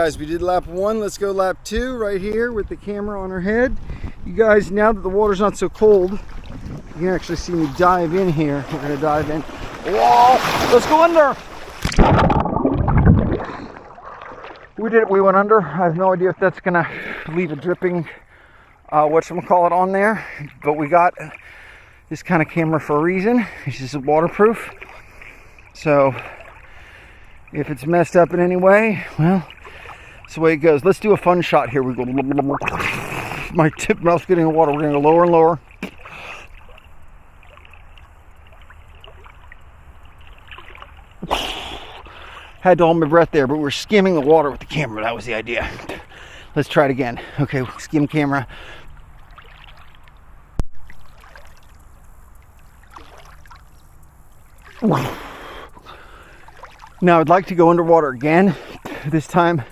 Guys, we did lap 1. Let's go lap 2 right here with the camera on our head. You guys, now that the water's not so cold, you can actually see me dive in here. We're gonna dive in. Whoa! Let's go under! We did it, we went under. I have no idea if that's gonna leave a dripping, whatchamacallit on there, but we got this kind of camera for a reason. It's just waterproof. So, if it's messed up in any way, well, that's the way it goes. Let's do a fun shot here. We go, my tip mouth's getting in the water. We're gonna go lower and lower. Had to hold my breath there, but we're skimming the water with the camera. That was the idea. Let's try it again. Okay, skim camera. Now I'd like to go underwater again. This time,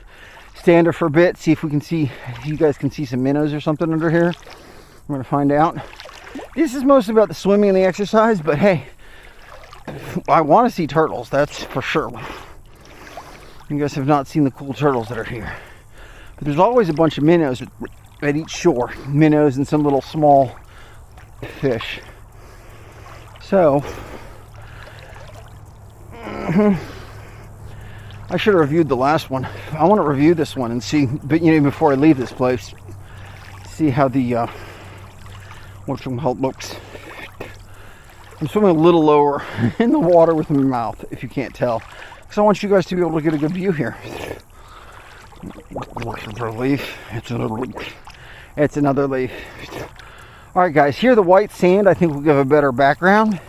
stay under for a bit. See if we can see, if you guys can see some minnows or something under here. I'm gonna find out. This is mostly about the swimming and the exercise, but hey, I want to see turtles. That's for sure. You guys have not seen the cool turtles that are here. But there's always a bunch of minnows at each shore. Minnows and some little small fish. So, I should have reviewed the last one. I want to review this one and see, but you know, before I leave this place, see how the whatchamacallit looks. I'm swimming a little lower in the water with my mouth, if you can't tell. Because I want you guys to be able to get a good view here. Another leaf. It's another leaf. Alright guys, here the white sand I think will give a better background.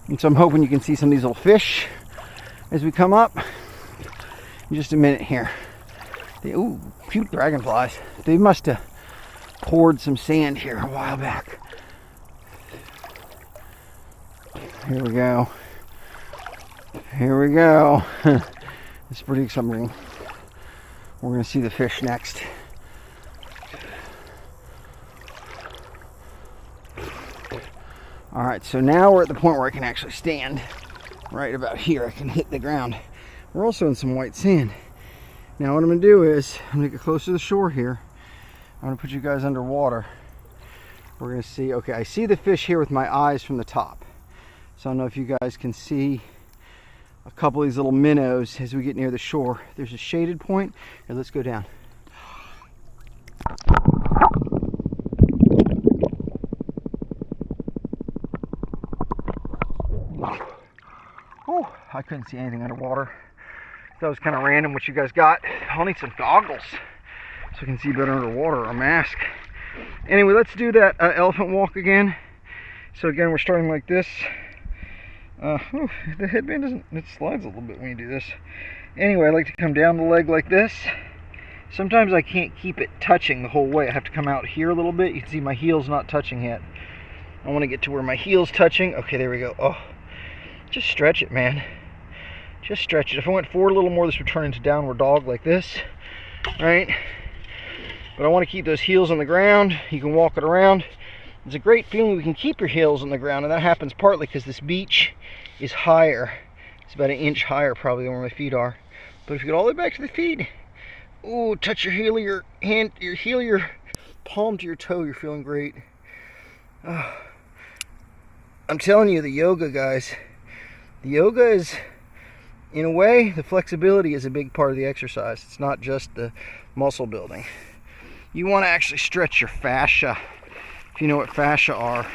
And so I'm hoping you can see some of these little fish as we come up. In just a minute here. Ooh, cute dragonflies. They must have poured some sand here a while back. Here we go. Here we go. It's pretty exciting. We're going to see the fish next. Alright, so now we're at the point where I can actually stand. Right about here, I can hit the ground. We're also in some white sand. Now what I'm going to do is, I'm going to get close to the shore here. I'm going to put you guys underwater. We're going to see, okay, I see the fish here with my eyes from the top. So I don't know if you guys can see a couple of these little minnows as we get near the shore. There's a shaded point. Here, let's go down. Oh, I couldn't see anything underwater. That was kind of random what you guys got. I'll need some goggles so I can see better underwater, or a mask. Anyway, let's do that elephant walk again. So again, we're starting like this. The headband doesn't, it slides a little bit when you do this. Anyway, I like to come down the leg like this. Sometimes I can't keep it touching the whole way. I have to come out here a little bit. You can see my heel's not touching yet. I want to get to where my heel's touching. Okay, there we go. Oh, just stretch it, man. Just stretch it. If I went forward a little more, this would turn into downward dog like this, right? But I want to keep those heels on the ground. You can walk it around. It's a great feeling when you can keep your heels on the ground, and that happens partly because this beach is higher. It's about an inch higher probably than where my feet are. But if you get all the way back to the feet, ooh, touch your heel of your hand, your heel, your palm to your toe, you're feeling great. I'm telling you, the yoga, guys, the yoga is, in a way, the flexibility is a big part of the exercise. It's not just the muscle building. You want to actually stretch your fascia. If you know what fascia are.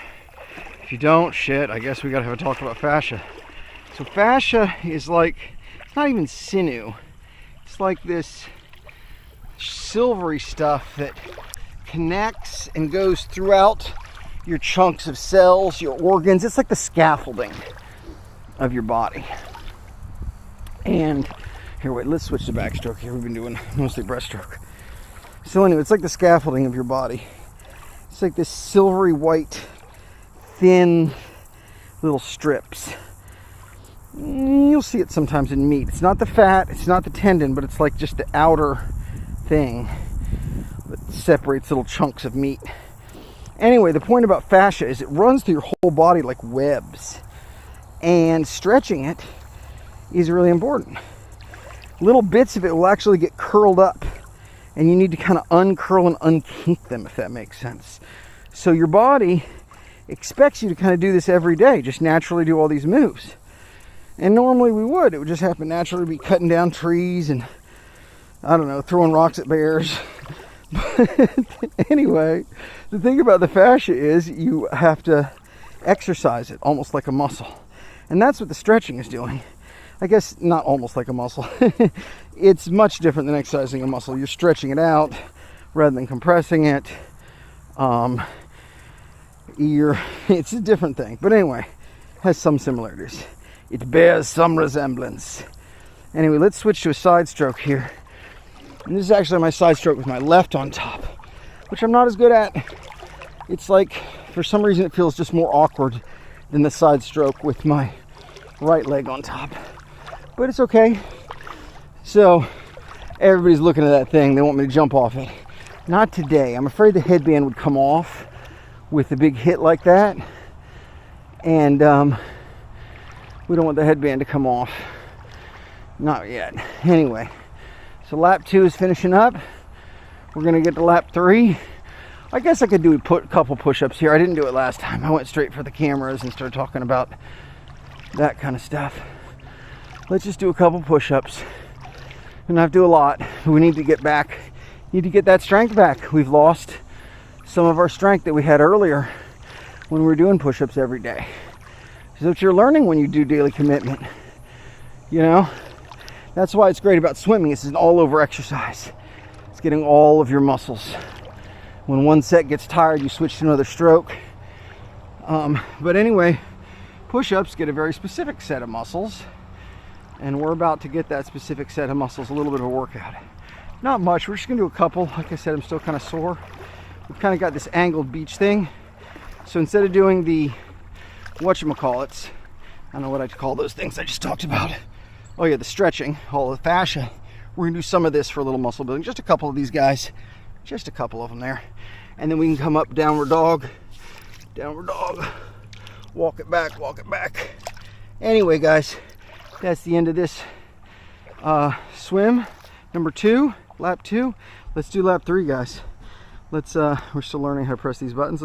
If you don't, shit, I guess we gotta have a talk about fascia. So fascia is like, it's not even sinew. It's like this silvery stuff that connects and goes throughout your chunks of cells, your organs. It's like the scaffolding of your body. And here, wait, let's switch to backstroke here. We've been doing mostly breaststroke. So anyway, it's like the scaffolding of your body. It's like this silvery white, thin little strips. You'll see it sometimes in meat. It's not the fat, it's not the tendon, but it's like just the outer thing that separates little chunks of meat. Anyway, the point about fascia is it runs through your whole body like webs. And stretching it is really important. little bits of it will actually get curled up, and you need to kind of uncurl and unkink them, if that makes sense. So your body expects you to kind of do this every day, just naturally do all these moves. And normally we would. It would just happen naturally to be cutting down trees and, I don't know, throwing rocks at bears. But anyway, the thing about the fascia is you have to exercise it almost like a muscle. And that's what the stretching is doing. I guess not almost like a muscle. It's much different than exercising a muscle. You're stretching it out rather than compressing it. It's a different thing. But anyway, has some similarities. It bears some resemblance. Anyway, let's switch to a side stroke here. And this is actually my side stroke with my left on top, which I'm not as good at. It's like, for some reason, it feels just more awkward than the side stroke with my right leg on top. But it's okay. So, everybody's looking at that thing. They want me to jump off it. Not today. I'm afraid the headband would come off with a big hit like that. And we don't want the headband to come off. Not yet. Anyway, so lap 2 is finishing up. We're going to get to lap 3. I guess I could do a couple push-ups here. I didn't do it last time. I went straight for the cameras and started talking about that kind of stuff. Let's just do a couple push-ups. We don't have to do a lot. We need to get back. Need to get that strength back. We've lost some of our strength that we had earlier when we were doing push-ups every day. So what you're learning when you do daily commitment. You know? That's why it's great about swimming. It's an all-over exercise. It's getting all of your muscles. When one set gets tired, you switch to another stroke. But anyway, push-ups get a very specific set of muscles. And we're about to get that specific set of muscles, a little bit of a workout. Not much, we're just gonna do a couple. Like I said, I'm still kind of sore. We've kind of got this angled beach thing. So instead of doing the whatchamacallits, I don't know what I'd call those things I just talked about. Oh yeah, the stretching, all the fascia. We're gonna do some of this for a little muscle building. Just a couple of these guys. Just a couple of them there. And then we can come up downward dog. Downward dog. Walk it back, walk it back. Anyway, guys, that's the end of this swim. Number 2, lap 2. Let's do lap 3, guys. We're still learning how to press these buttons.